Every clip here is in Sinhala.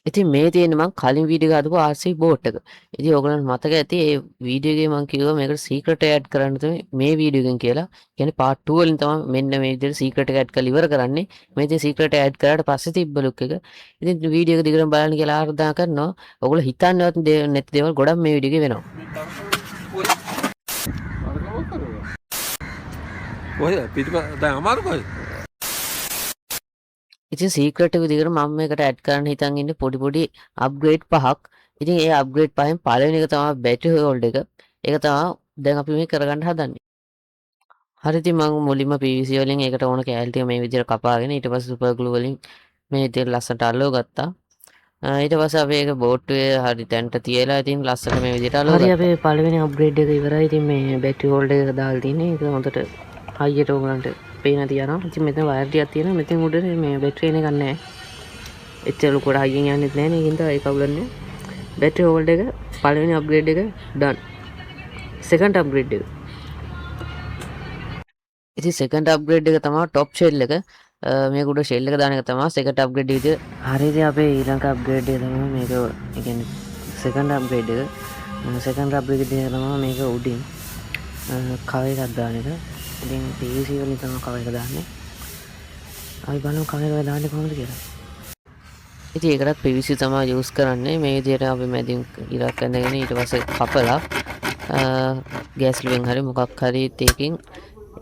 ඉතින් මේ තියෙන්නේ මං කලින් වීඩියෝ එක හදපු RC බෝට් එක. ඉතින් ඕගොල්ලන්ට මතක ඇති ඒ වීඩියෝ එකේ මං කිව්වා මේකට සීක්‍රට් ඇඩ් කරන්න තමයි මේ වීඩියෝ එකෙන් කියලා. කියන්නේ පාර්ට් 2 වලින් තමයි මෙන්න මේ විදිහට සීක්‍රට් එක ඇඩ් කරලා ඉවර කරන්නේ. මේ ඉතින් සීක්‍රට් ඇඩ් කරාට පස්සේ තිබ්බ ලුක් එක. ඉතින් වීඩියෝ එක දිගටම බලන්න කියලා ආරාධනා කරනවා. ඔයගොල්ලෝ හිතන්නවත් නැති දේවල් ගොඩක් මේ වීඩියෝ එකේ වෙනවා. ඔය පිටිපස්ස දැන් අමාරු කොහෙද? ඉතින් සීක්‍රට් එක විදිහට මම මේකට ඇඩ් කරන්න හිතන් ඉන්නේ පොඩි අප්ග්‍රේඩ් පහක්. ඉතින් ඒ අප්ග්‍රේඩ් පහෙන් පළවෙනි එක තමයි බැටරි හෝල්ඩ් එක. ඒක තමයි දැන් අපි මේ කරගන්න හදන්නේ. හරි ඉතින් මම මුලින්ම PVC වලින් ඒකට ඕන කෑලි ටික මේ විදිහට කපාගෙන ඊට පස්සේ සුපර් ග්ලූ වලින් මේ විදිහට ලස්සනට අල්ලව ගත්තා. ඊට පස්සේ අපි ඒක බෝට්ටුවේ හරි තැනට තියලා ඉතින් ලස්සනට මේ විදිහට අල්ලව ගත්තා. හරි අපේ පළවෙනි අප්ග්‍රේඩ් එක ඉවරයි. ඉතින් මේ බැටරි හෝල්ඩ් එක දාලා තින්නේ. ඒක හොඳට හයියට ඕගලන්ට පේන තියනවා. ඉතින් මෙතන වයර් ටිකක් තියෙනවා. මෙතන උඩ මේ බැටරි එන එකක් නැහැ. එච්චර ලොකුට හයියෙන් යන්නෙත් නැහැ නේ. ඒකින්ද ඒක අවුලන්නේ. බැටරි හෝල්ඩ් එක පළවෙනි අප්ග්‍රේඩ් එක ඩන්. සෙකන්ඩ් අප්ග්‍රේඩ් එක. ඉතින් සෙකන්ඩ් අප්ග්‍රේඩ් එක තමයි টොප් ෂෙල් එක. මේක උඩ ෂෙල් එක දාන එක තමයි සෙකන්ඩ් අප්ග්‍රේඩ් විදිය. හරි ඉතින් අපේ ඊළඟ අප්ග්‍රේඩ් එක තමයි මේක. ඒ කියන්නේ සෙකන්ඩ් අප්ග්‍රේඩ් එක. සෙකන්ඩ් අප්ග්‍රේඩ් එක තමයි මේක උඩින් කව එකක් දාන එක. ඉතින් PVC වලින් තමයි කව එක දාන්නේ. අපි බලමු කව එක දාන්නේ කොහොමද කියලා. ඉතින් ඒකටත් PVC තමයි යූස් කරන්නේ. මේ විදිහට අපි මැදින් ඉරක් ඇඳගෙන ඊට පස්සේ කපලා ගෑස් ලිවෙන් හරි මොකක් හරි තේකින්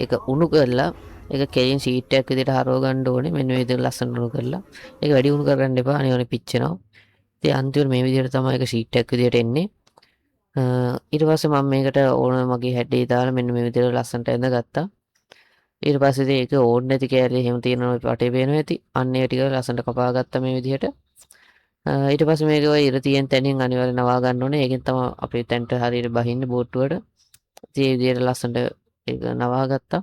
ඒක උණු කරලා ඒක කෙලින් ෂීට් එකක් විදිහට හරව ගන්න ඕනේ. මෙන්න මේ විදිහට ලස්සන උණු කරලා. ඒක වැඩි උණු කරගන්න එපා. අනිවාර්යෙන් පිච්චෙනවා. ඉතින් අන්තිමට මේ විදිහට තමයි ඒක ෂීට් එකක් විදිහට එන්නේ. ඊට පස්සේ මම මේකට ඕන මගේ හැඩේ දාලා මෙන්න මේ විදිහට ලස්සනට ඇඳගත්තා. ඊට පස්සේ ඉතින් ඒක ඕනේ නැති කෑලි එහෙම තියෙනවා වටේ පේනවා ඇති. අන්න ඒ ටික ලස්සනට කපා ගත්තා මේ විදිහට. ඊට පස්සේ මේක ඔය ඉර තියෙන තැනින් අනිවාර්යෙන් නවා ගන්න ඕනේ. ඒකෙන් තමයි අපේ තැනට හරියට බහින්නේ බෝට්ටුවට. ඉතින් මේ විදිහට ලස්සනට ඒක නවා ගත්තා.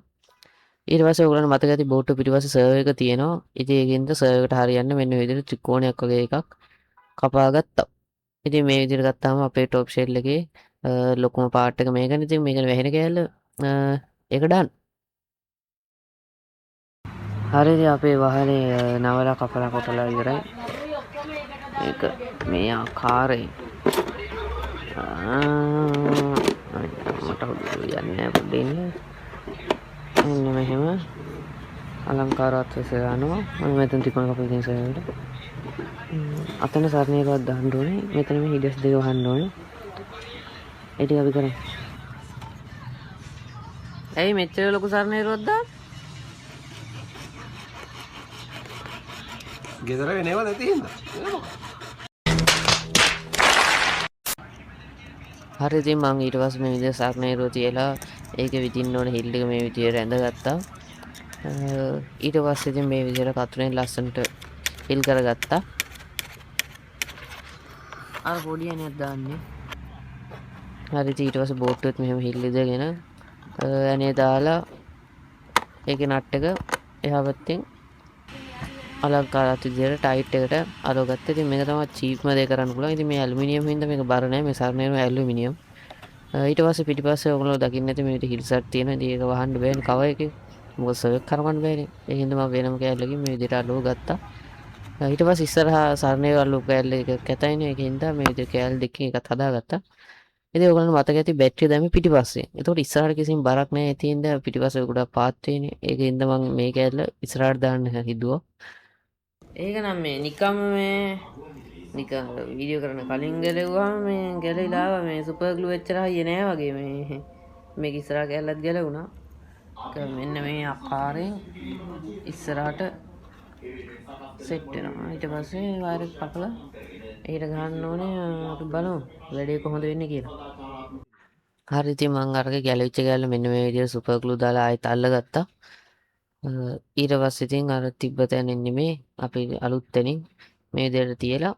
ඊට පස්සේ ඔයගොල්ලන්ට මතක ඇති බෝට්ටුව පිටිපස්සේ සර්වර් එක තියෙනවා. ඉතින් ඒකෙන්ද සර්වර් එකට හරියන්න මෙන්න මේ විදිහට ත්‍රිකෝණයක් වගේ එකක් කපා ගත්තා. ඉතින් මේ විදිහට ගත්තාම අපේ টොප් ෂෙල් එකේ ලොකුම පාර්ට් එක මේකනේ. ඉතින් මේකනේ වැහෙන කෑල්ල ඒක ඩන්. හරි ඉතින් අපේ වාහනේ නවලා කපලා කොටලා ඉවරයි. මේක මේ ආකාරයෙන් මට හොඳට යන්නේ පොඩ්ඩ ඉන්න. මෙන්න මෙහෙම අලංකාරවත් වෙස ගන්නවා. මම මෙතන ත්‍රිකෝණ කපලා තියෙන සර්වර් අතන සරණේකවත් දාන්න ඕනේ. මෙතන මේ හිඩස් දෙක වහන්න ඕනේ. ඒ ටික අපි කරමු. ඇයි මෙච්චර ලොකු සරණේකවත් දාන්නේ? ගෙදර වෙනව නැති හින්දා. හරි ඉතින් මම ඊට පස්සේ මේ විදිහට සරණේරුව තියලා ඒකේ විදින්න ඕන හිල් එක මේ විදිහට ඇඳගත්තා. ඊට පස්සේ ඉතින් මේ විදිහට කතුරෙන් ලස්සනට හිල් කරගත්තා. අර පොඩි ඇණයක් දාන්නේ. හරි ඉතින් ඊට පස්සේ බෝට්ටුවෙත් මෙහෙම හිල් ඉදගෙන ඇණේ දාලා ඒකේ නට් එක එහා පැත්තෙන් අලංකාරات විදිහට ටයිට් එකට අරවගත්තා. ඉතින් මේක තමයි චීප්ම දේ කරන්න පුළුවන්. ඉතින් මේ ඇලුමිනියම් හින්දා මේක බර නැහැ. මේ සරණේරුව ඇලුමිනියම්. ඊට පස්සේ පිටිපස්සේ ඔයගොල්ලෝ දකින්න ඇති මේ විදිහට හිල් සට් තියෙනවා. ඉතින් ඒක වහන්න බෑනේ කව එකේ. මොකද සර්වර් කරවන්න බෑනේ. ඒ හින්දා මම වෙනම කෑල්ලකින් මේ විදිහට අලුව ගත්තා. ඊට පස්සේ ඉස්සරහා සරණේරුව අලුව කෑල්ල එක කැතයිනේ. ඒක හින්දා මේ විදිහට කෑල්ල දෙකකින් එකත් හදාගත්තා. ඉතින් ඔයගොල්ලන්ට මතක ඇති බැටරිය දැම්මේ පිටිපස්සේ. ඒතකොට ඉස්සරහට කිසිම බරක් නැහැ. ඒ තියෙන්ද පිටිපස්සේ ගොඩක් පාත් වෙන්නේ. ඒක හින්දා මම මේ කෑල්ල ඉස්සරහට දාන්න හිතුවා. ඒක නම් මේ නිකම්ම මේ නිකන් වීඩියෝ කරන කලින් ගැලෙව්වම මේ ගැලවිලා මේ සුපර් ග්ලූ එච්චර හයිය නෑ වගේ මේ මේක ඉස්සරහා කැල්ලත් ගැලවුණා. ඒක මෙන්න මේ ආකාරයෙන් ඉස්සරහට සෙට් වෙනවා. ඊට පස්සේ වයර් එක කපලා ඊට ගහන්න ඕනේ. අපි බලමු වැඩේ කොහොමද වෙන්නේ කියලා. හරි ඉතින් මම අරගේ ගැලවිච්ච කැල්ල මෙන්න මේ විදිහට සුපර් ග්ලූ දාලා ආයෙත් අල්ලගත්තා. ඊට පස්සේ ඉතින් අර තිබ්බ තැනින් නෙමේ අපි අලුත් තැනින් මේ විදිහට තියලා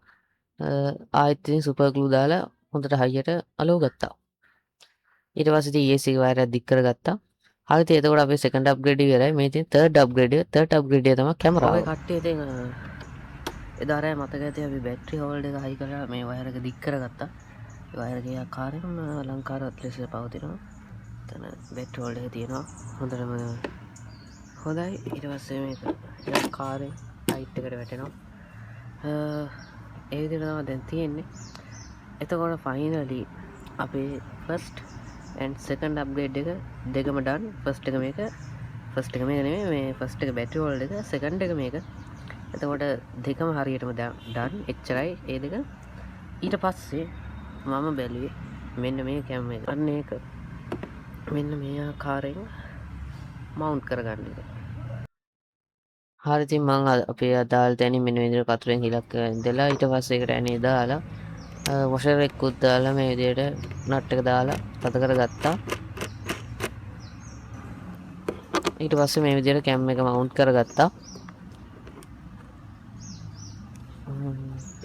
ආයෙත් ඉතින් සුපර් ග්ලූ දාලා හොඳට හයියට අලව ගත්තා. ඊට පස්සේ ඉතින් ESC එක වයරයක් දික් කරගත්තා. හරි ඉතින් එතකොට අපේ සෙකන්ඩ් අප්ග්‍රේඩ් ඉවරයි. මේ ඉතින් තර්ඩ් අප්ග්‍රේඩ් එක තමයි කැමරාව. ඔය කට්ටිය ඉතින් එදා රෑ මතක ඇති අපි බැටරි හෝල්ඩ් එක හයි කරලා මේ වයර් එක දික් කරගත්තා. ඒ වයර් එකේ ආකාරයෙන්ම අලංකාරවත් ලෙස පවතිනවා. එතන බැටරි හෝල්ඩ් එක තියෙනවා. හොඳටම හොඳයි. ඊට පස්සේ මේක ආකාරයෙන් ලයිට් එකට වැටෙනවා. ඒ විදිහට තමයි දැන් තියෙන්නේ. එතකොට ෆයිනලි අපේ ෆස්ට් ඇන්ඩ් සෙකන්ඩ් අප්ග්‍රේඩ් එක දෙකම ඩන්. ෆස්ට් එක මේක නෙමෙයි මේ ෆස්ට් එක බැටරි හෝල්ඩ් එක, සෙකන්ඩ් එක මේක. එතකොට දෙකම හරියටම ඩන්. එච්චරයි ඒ දෙක. ඊට පස්සේ මම බැලුවේ මෙන්න මේ කැම් එක. අන්න ඒක මෙන්න මේ ආකාරයෙන් මවුන්ට් කරගන්න එක. හරි ඉතින් මම අපේ අදාළ තැනින් මෙන්න මේ විදිහට පතුරෙන් හිලක් ඉඳලා ඊට පස්සේ ඒකට ඇනේ දාලා වොෂර් එකකුත් දාලා මේ විදිහට නට් එක දාලා තද කරගත්තා. ඊට පස්සේ මේ විදිහට කැම් එක මවුන්ට් කරගත්තා.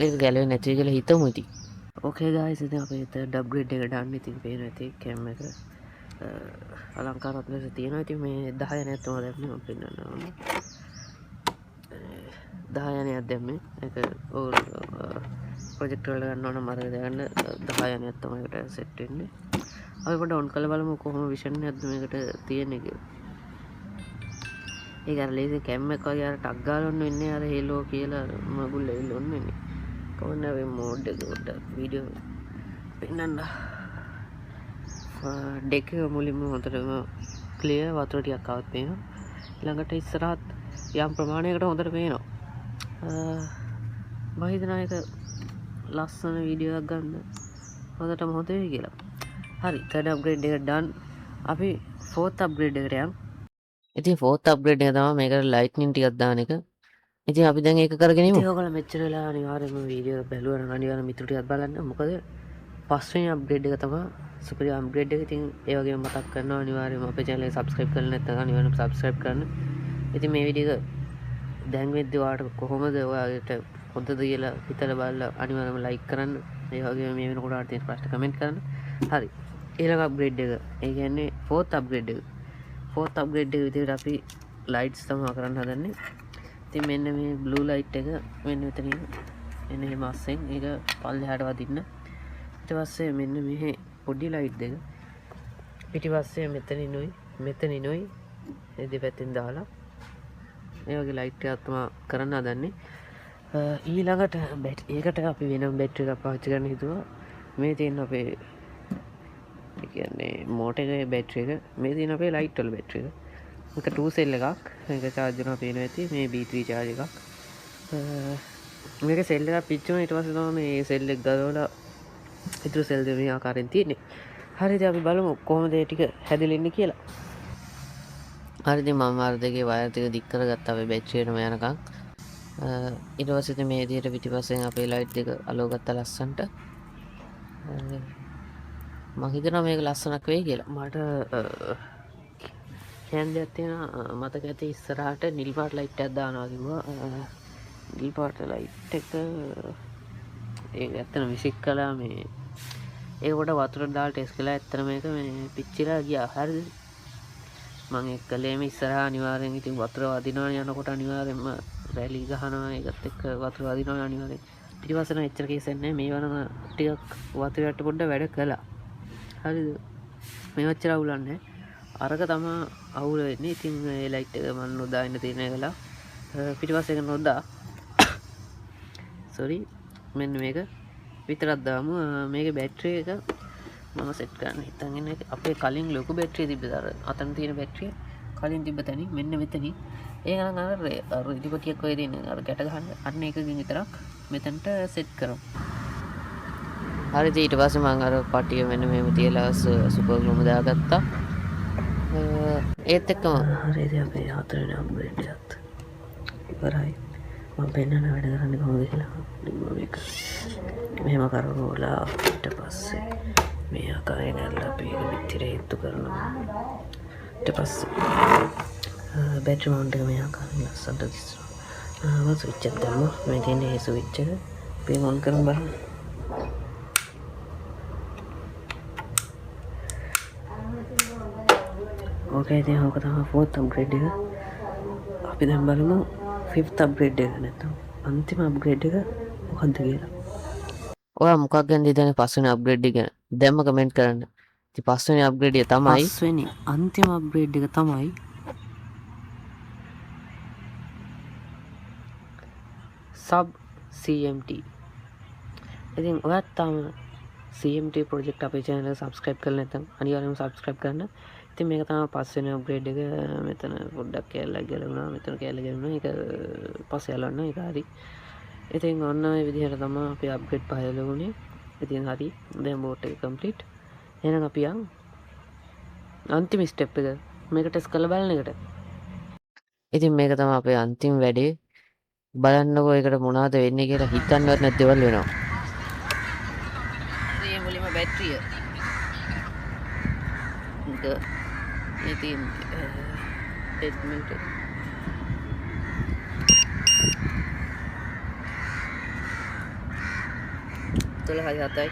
ඒක ගැලවෙන්නේ නැති කියලා හිතමු ඉතින්. ඕකේ ගායිස් ඉතින් අපේ තර්ඩ් අප්ග්‍රේඩ් එක ඩන්. ඉතින් පේනවා ඇති කැම් එක අලංකාරවත් ලෙස තියෙනවා. ඉතින් මේ 10 යනයක් තමයි දැම්මේ මම පෙන්නන්න ඕනේ. 10 යනයක් දැම්මේ. ඒක ඕල් ප්‍රොජෙක්ට් වල ගන්න ඕන මරක දාන්න 10 යනයක් තමයි ඒකට සෙට් වෙන්නේ. අපි පොඩ්ඩක් ඔන් කරලා බලමු කොහොම විෂන් එකක්ද මේකට තියෙන්නේ කියලා. ඒක අර ලේසි කැම් එක වගේ අර ටක් ගාලා ඔන්න වෙන්නේ අර හෙලෝ කියලා මගුල් ලෙවල් ඔන්න වෙන්නේ. කොහොමද මේ මෝඩ් එක පොඩ්ඩක් වීඩියෝ පෙන්නන්න. ඩෙක් එක මුලින්ම හොඳටම ක්ලියර් වතුර ටිකක් ආවත් පේනවා. ළඟට ඉස්සරහත් යම් ප්‍රමාණයකට හොඳට පේනවා. මම හිතනවා ඒක ලස්සන වීඩියෝ එකක් ගන්න හොඳටම හොඳ වෙයි කියලා. හරි තර්ඩ් අප්ග්‍රේඩ් එක ඩන්. අපි ෆෝර්ත් අප්ග්‍රේඩ් එකට යමු. ඉතින් ෆෝර්ත් අප්ග්‍රේඩ් එක තමයි මේකට ලයිට්නින් ටිකක් දාන එක. ඉතින් අපි දැන් ඒක කරගෙන ඉමු. ඉතින් ඔයගොල්ලෝ මෙච්චර වෙලා අනිවාර්යයෙන්ම වීඩියෝ බලුවා නම් අනිවාර්යයෙන්ම මිතුරු ටිකක් බලන්න. මොකද පස්වෙනි අප්ග්‍රේඩ් එක තමයි සුපිරි අප්ග්‍රේඩ් එක. ඉතින් ඒ වගේම මතක් කරනවා අනිවාර්යයෙන්ම අපේ channel එක subscribe කරලා නැත්නම් අනිවාර්යයෙන්ම subscribe කරන්න. ඉතින් මේ වීඩියෝ එක දැන් වෙද්දි ඔයාලට කොහොමද ඔයාලට හොඳද කියලා හිතලා බලලා අනිවාර්යයෙන්ම like කරන්න. ඒ වගේම මේ වෙනකොට ඔයාලට තියෙන ප්‍රශ්න comment කරන්න. හරි. ඊළඟ අප්ග්‍රේඩ් එක. ඒ කියන්නේ ෆෝර්ත් අප්ග්‍රේඩ් එක. ෆෝර්ත් අප්ග්‍රේඩ් එක විදිහට අපි ලයිට්ස් තමයි කරන්න හදන්නේ. ඉතින් මෙන්න මේ බ්ලූ ලයිට් එක මෙන්න මෙතනින් මෙන්න මේ මාස්සෙන් ඒක පල්ලෙහාට වදින්න. ඊට පස්සේ මෙන්න මේ පොඩි ලයිට් දෙක පිටිපස්සේ මෙතනිනුයි මේ දෙපැත්තෙන් දාලා මේ වගේ ලයිට් එකක් තමයි කරන්න හදන්නේ. ඊළඟට ඒකට අපි වෙනම බැටරි එකක් පාවිච්චි කරන්න හිතුවා. මේ තියෙන අපේ ඒ කියන්නේ මෝටර් එකේ බැටරි එක, මේ තියෙන අපේ ලයිට් වල බැටරි එක. මේක 2 සෙල් එකක්. මේක charge වෙනවා පේනවා ඇති. මේ B3 charge එකක්. මේක සෙල් එකක් පිච්චුණා. ඊට පස්සේ තමයි මේ සෙල් එක ගලවලා ඉතුරු සෙල් දෙක මේ ආකාරයෙන් තියෙන්නේ. හරි ඉතින් අපි බලමු කොහොමද ඒ ටික හැදෙලා ඉන්නේ කියලා. හරි ඉතින් මම අර දෙකේ වයර් ටික දික් කරගත්තා අපේ බැටරි එකටම යනකම්. ඊට පස්සේ ඉතින් මේ විදිහට පිටිපස්සෙන් අපේ ලයිට් දෙක අලව ගත්තා ලස්සන්ට. මම හිතනවා මේක ලස්සනක් වෙයි කියලා. මට කියන්න දෙයක් තියෙනවා. මතක ඇති ඉස්සරහට නිල් පාට ලයිට් එකක් දානවා කිව්වා. නිල් පාට ලයිට් එක ඒක ඇත්තටම විසික් කළා මේ ඒකට වතුර දාලා ටෙස්ට් කළා. ඇත්තටම මේක මේ පිච්චිලා ගියා. හරිද? මම ඒක කළේම ඉස්සරහා අනිවාර්යෙන් ඉතින් වතුර වදිනවනේ යනකොට අනිවාර්යෙන්ම රැලි ගහනවා. ඒකත් එක්ක වතුර වදිනවනේ අනිවාර්යෙන්. පිටිපස්සෙන් එච්චර කේස් නැහැ. මේ වරම ටිකක් වතුරට පොඩ්ඩක් වැඩ කළා. හරිද? මේ වච්චර අවුලන්නේ. අරක තමයි අවුල වෙන්නේ. ඉතින් ඒ ලයිට් එක මම නොදා ඉන්න තියෙන එකලා පිටිපස්සේ එක නොදා sorry මෙන්න මේක විතරක් දාමු. මේකේ බැටරි එක මම සෙට් කරන්න හිතන් ඉන්නේ. අපේ කලින් ලොකු බැටරිය තිබ්බද අර අතන තියෙන බැටරිය කලින් තිබ්බ තැනින් මෙන්න මෙතනින් ඒක නම් අර ඉදිපටියක් ඔය දෙන අර ගැට ගහන්න අන්න එකකින් විතරක් මෙතනට සෙට් කරමු. හරිද? ඊට පස්සේ මම අර පටිය මෙන්න මෙහෙම තියලා සුපර් ග්ලූම දාගත්තා. ඒත් එක්කම හරිද අපේ හතරවෙනි අප්ග්‍රේඩ් එකත් ඉවරයි. මම පෙන්නන වැඩ කරන්නේ කොහොමද කියලා. මම මේක මෙහෙම කරවලා ඊට පස්සේ මේ ආකාරයෙන් අල්ලලා අපි ඒක පිටිරේ හේතු කරනවා. ඊට පස්සේ බැටරි මවුන්ට් එක මේ ආකාරයෙන් ලස්සනට දිස්සනවා. මම ස්විච් එක දැම්මා. මේ තියෙන මේ ස්විච් එක අපි ඔන් කරමු බලන්න. ඕකේ ඉතින් ඕක තමයි ෆෝර්ත් අප්ග්‍රේඩ් එක. අපි දැන් බලමු ෆිෆ්ත් අප්ග්‍රේඩ් එක නැත්නම් අන්තිම අප්ග්‍රේඩ් එක මොකක්ද කියලා. ඔයා මොකක් ගැනද හිතන්නේ පස්වෙනි අප්ග්‍රේඩ් එක ගැන? දැම්ම කමෙන්ට් කරන්න. ඉතින් පස්වෙනි අප්ග්‍රේඩ් එක තමයි පස්වෙනි අන්තිම අප්ග්‍රේඩ් එක තමයි sub CMT ඉතින් ඔයත් තාම CMT ප්‍රොජෙක්ට් අපේ channel එක subscribe කරලා නැත්නම් අනිවාර්යයෙන්ම subscribe කරන්න. ඉතින් මේක තමයි පස්වෙනි upgrade එක. මෙතන පොඩ්ඩක් කැලලක් ගැලුණා. මෙතන කැලල ගැලුණා. ඒක පස්සේ යලන්න ඒක හරි. ඉතින් ඔන්න ඔය විදිහට තමයි අපේ upgrade පහ ලැබුණේ. ඉතින් හරි. දැන් boat එක complete. එහෙනම් අපි යන් අන්තිම step එක මේක ටෙස්ට් කරලා බලන එකට. ඉතින් මේක තමයි අපේ අන්තිම වැඩේ. බලන්නකෝ ඒකට මොනවද වෙන්නේ කියලා හිතන්නවත් නැති දේවල් වෙනවා. මේ මුලින්ම බැටරිය. ඉතින් ටෙස්ට්මන්ට් 12:07යි.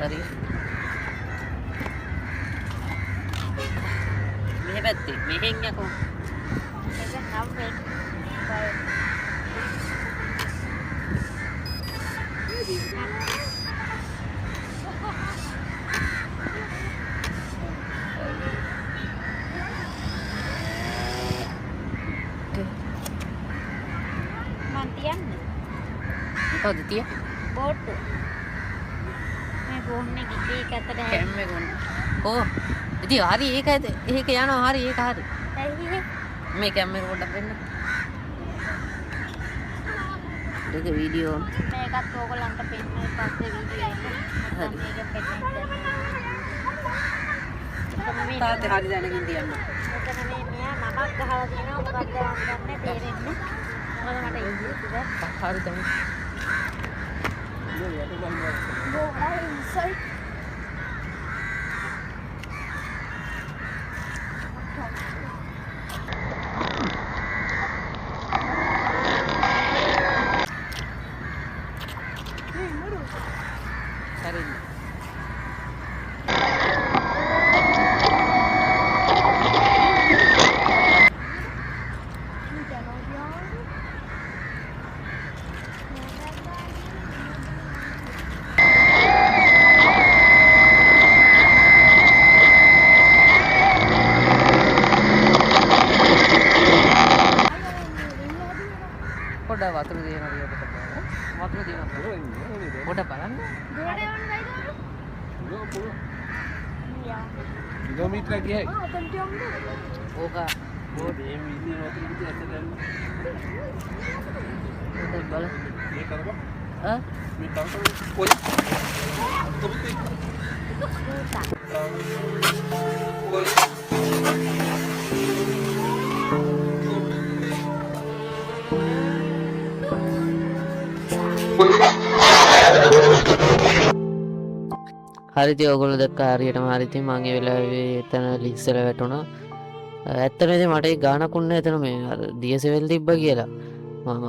හරි. මෙහෙ පැත්තේ මෙහෙන් යකෝ. ඒක නම් වෙන්න. මොකද තිය? බෝට්ටු. මේ ෆෝන් එක ඒක ඇත්තට කැම් එක උන්න. ඕ. ඉතින් හරි ඒක යනවා හරි ඒක හරි. ඇයි මේ කැම් එක පොඩ්ඩක් දෙන්න. ඒක වීඩියෝ. මේකත් ඕගොල්ලන්ට පෙන්නන පස්සේ වීඩියෝ එක. හරි. මේක පෙන්නන්න. තාත්තේ හරි දැනකින් තියන්න. මෙතන මේ මෙයා නමක් ගහලා තියෙනවා මොකක්ද මන් දන්නේ තේරෙන්නේ. මොකද මට ඉංග්‍රීසිද? හරි දැන්. Sorry. පොඩ්ඩක් වතුර දෙනවා විදියට බලන්න. වතුර දෙනවා. පොඩ්ඩක් බලන්න. කිලෝමීටර් ගියයි. ඕක බෝඩ් මේ විදිහේ වතුර පිටි ඇත්තට පොඩ්ඩක් බලන්න. මේ කරපන්. ආ මේ කරපන්. කොයි? හරි ඉතින් ඔයගොල්ලෝ දැක්කා හරියටම හරි ඉතින් මම ඒ වෙලාවේ එතන ලිස්සල වැටුණා. ඇත්තටම ඉතින් මට ඒ ගානක් උන්නේ එතන මේ අර දියසෙවල් තිබ්බා කියලා. මම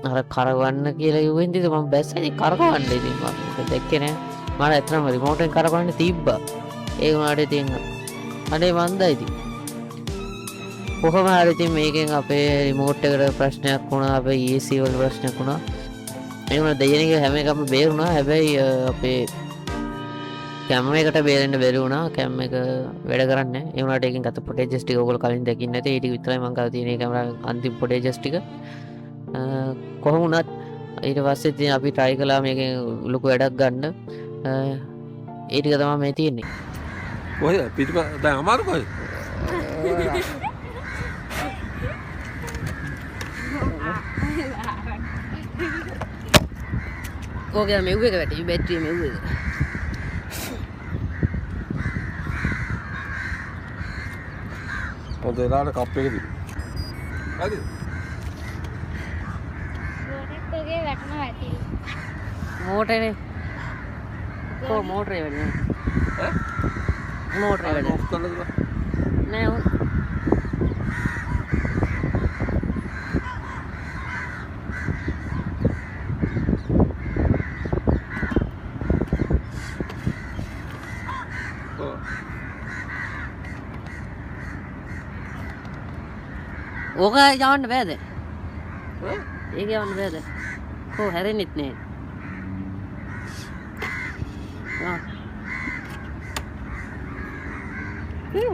අර කරවන්න කියලා කිව්වෙන් ඉතින් මම බැස්සා ඉතින් කරකවන්න ඉතින් මම දැක්කේ නෑ. මට ඇත්තටම රිමෝට් එකෙන් කරකවන්න තිබ්බා. ඒක මට ඉතින් අනේ මන්දා ඉතින්. කොහොම හරි ඉතින් මේකෙන් අපේ රිමෝට් එකට ප්‍රශ්නයක් වුණා. අපේ EC වල ප්‍රශ්නයක් වුණා. ඒ වුණා දෙයනේ හැම එකම බේරුණා. හැබැයි අපේ කැම් එකට බේරෙන්න බැරි වුණා. කැම් එක වැඩ කරන්නේ නැහැ. ඒ වුණාට ඒකෙන් ගත්ත ෆුටේජස් ටික ඔයගොල්ලෝ කලින් දැකින්නේ නැතේ. ඒ ටික විතරයි මම ගාලා තියෙන කැමරාවෙන් අන්තිම ෆුටේජස් ටික. කොහොම වුණත් ඊට පස්සේ ඉතින් අපි try කළා මේකෙන් ලොකු වැඩක් ගන්න. ඒ ටික තමයි මේ තියෙන්නේ. කොහෙද? පිටිපස්ස දැන් අමාරු කොහෙද? ඕකේ මෙව් එක වැටි බැටරිය මෙව් එක. පොත එලාට කප් එක දිනු. හරිද? බෝට්ටුගේ වැටෙන වැටිලි. මෝටරේ කො මෝටරේ වැඩි ඈ? මෝටරේ වැඩි ඔෆ් කරලා දාන්න. නෑ උන් ඕක යවන්න බෑද? ඒක යවන්න බෑද? කො හැරෙන්නෙත් නෑ. ආ.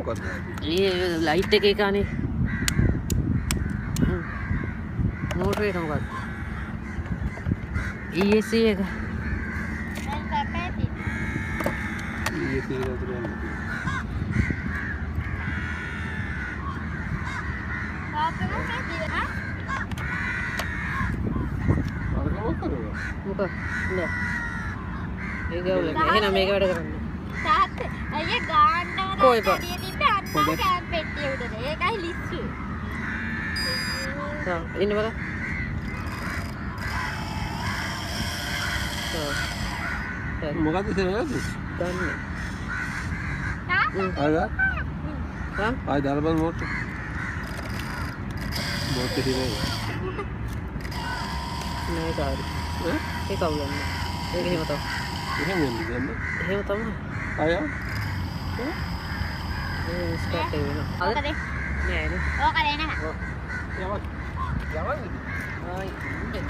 මොකක්ද? ඒ ලයිට් එකේ කානේ. මෝටර් එක මොකක්ද? ESC එක. දැන් පැපැති. ඊයේ තියෙන උතුර යන්න. තාත්තට පැපැති නා. අරගම කරනවා. මොකක්? නෑ. ඒක ගවුල. එහෙනම් මේක වැඩ කරන්න. තාත්තේ අයියේ ගාන්නවද? කොයි බා? තිබ්බේ අන්න කෑම් පෙට්ටිය උඩට. ඒකයි ලිස්සු. හා ඉන්න බලන්න. මොකක්ද ඉතින්? දන්නේ. ආගා. හා? ආයි දාලා මොකක්ද? මොකක්ද කියන්නේ? නෑ කාරි. ඒක කවුලන්නේ. ඒක එහෙම තමයි. එහෙම වෙන්නේ දැන්. එහෙම තමයි. ආයා. ඒ ස්ටාර්ට් එක වෙනවා. අද ඕකද? නෑ නේ. ඕකද එනහ. යවන්න. යවන්න. ආයි ඉන්නේ.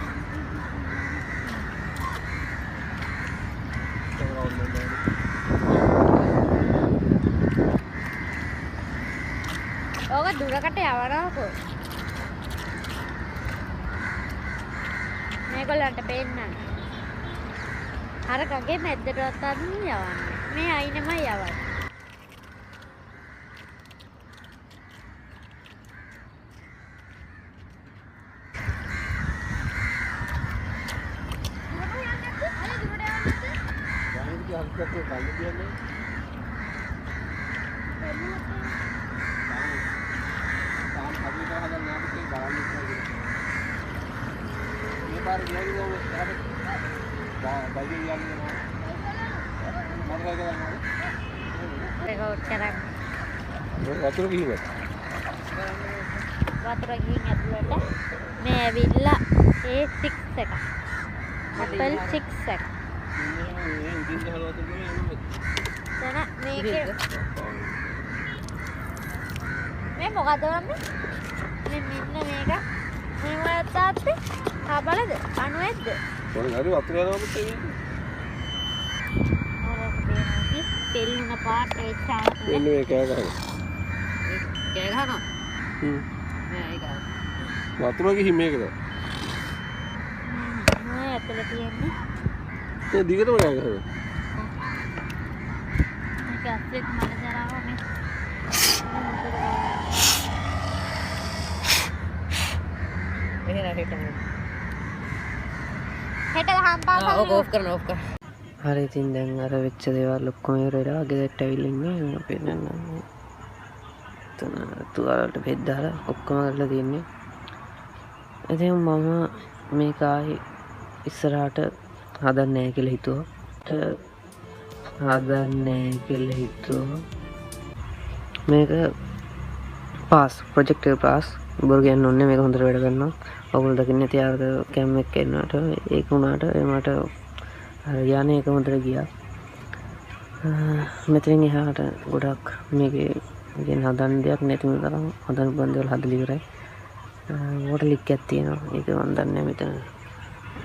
ඕක දුරකට යවනවකෝ. මේගොල්ලන්ට පෙන්නන්න. අර කගේ මැද්දටවත් අදින්න යවන්න. මේ අයිනෙමයි යවන්නේ. රෙකෝඩ් කරන්න. වතුර කිව්වද? වතුර ගිහින් ඇතුළට මේ ඇවිල්ලා A6 එක. Apple 6 එක. දැන් මේකේ මේ මොකද මම්මි? මෙන්න මේක. මේ මොකක්ද තාත්තේ? ආ බලද? අණුවේද? මොන හරි වතුර යනවද කියන්නේ? තෙල් උන පාට ඒ චානක මෙන්න මේ කෑ ගහන. කෑ ගහනවා. නෑ ඒක. වතුර ගිහින් මේකද? මේ ඇතුළේ තියෙන්නේ. ඒ දිගටම කෑ ගහනවා. මේක ඇස්ලෙත් මල දරාවනේ. එහෙනම් හිටමු. හෙට ගහන් පාසල් ඕක ඕෆ් කරන්න ඕෆ් කරන්න. හරි ඉතින් දැන් අර වෙච්ච දේවල් ඔක්කොම ඉවරලා ගෙදරට ඇවිල්ලා ඉන්නේ අපි නෑ තුවාලට බෙහෙත් දාලා ඔක්කොම කරලා තියන්නේ. ඉතින් මම මේක ආයේ ඉස්සරහට හදන්නේ නැහැ කියලා හිතුවා. මේක පාස් ප්‍රොජෙක්ට් එක පාස් බොරු කියන්න ඕනේ මේක හොඳට වැඩ කරනවා. ඔයගොල්ලෝ දකින්න ඇති ආර කැම් එක එන්නට ඒක උනාට මට අර යන්නේ එක හොඳට ගියා. මෙතනින් එහාට ගොඩක් මේකේ ඉතින් හදන්න දෙයක් නැති තරම් හදන්න පුළුවන් දේවල් හදලා ඉවරයි. වෝටර් ලීක් එකක් තියෙනවා. ඒක මම දන්නේ මෙතන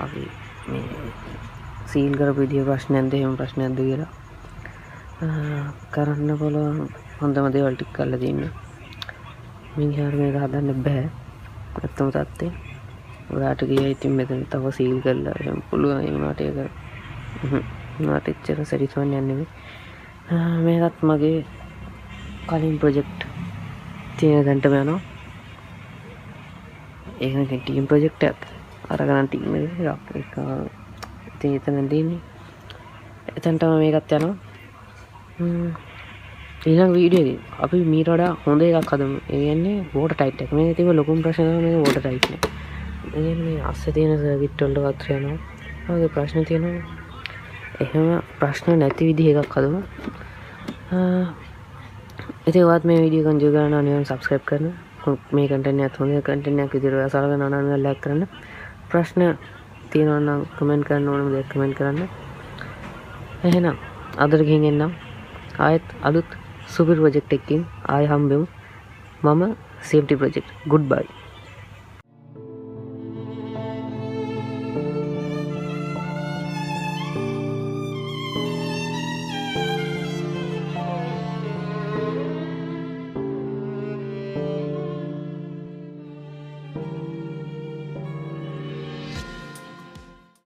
අපි මේ සීල් කරපු විදිය ප්‍රශ්නයක්ද එහෙම ප්‍රශ්නයක්ද කියලා. කරන්න පුළුවන් හොඳම දේවල් ටික කරලා තියෙනවා. මිනිහාට මේක හදන්න බෑ. ඇත්තම තත්ත්වේ. ඔයාට ගියා ඉතින් මෙතන තව සීල් කරලා එහෙම පුළුවන් ඒ වුණාට ඒක මට එච්චර සැටිස්ෆයින් යන්නේ නෙමෙයි. මේකත් මගේ කලින් ප්‍රොජෙක්ට් තියෙන තැනටම යනවා. ඒක නිකන් ටීම් ප්‍රොජෙක්ට් එකක්. අරගෙන ටීම් එකක් ඒක ඉතින් එතන දෙන්නේ. එතනටම මේකත් යනවා. ඊළඟ වීඩියෝ එකේ අපි මීට වඩා හොඳ එකක් හදමු. ඒ කියන්නේ වෝටර් ටයිට් එක. මේක තිබ්බ ලොකුම ප්‍රශ්න තමයි මේක වෝටර් ටයිට් නෑ. ඒ කියන්නේ මේ අස්සේ තියෙන සර්කිට් වලට වතුර යනවා. ඔයගේ ප්‍රශ්න තියෙනවා. එහෙම ප්‍රශ්න නැති විදිහ එකක් හදමු. ඉතින් ඔයත් මේ වීඩියෝ එක එන්ජොයි කරන්න අනිවාර්යෙන් subscribe කරන්න. මේ content එකත් හොඳ content එකක් විදිහට ඔයා සලකන අනන්‍ය like කරන්න. ප්‍රශ්න තියෙනවා නම් comment කරන්න ඕනම දෙයක් comment කරන්න. එහෙනම් අදට ගිහින් එන්නම්. ආයෙත් අලුත් සුපිරි ප්‍රොජෙක්ට් එකකින් ආයෙ හම්බෙමු. මම CMT project. Goodbye.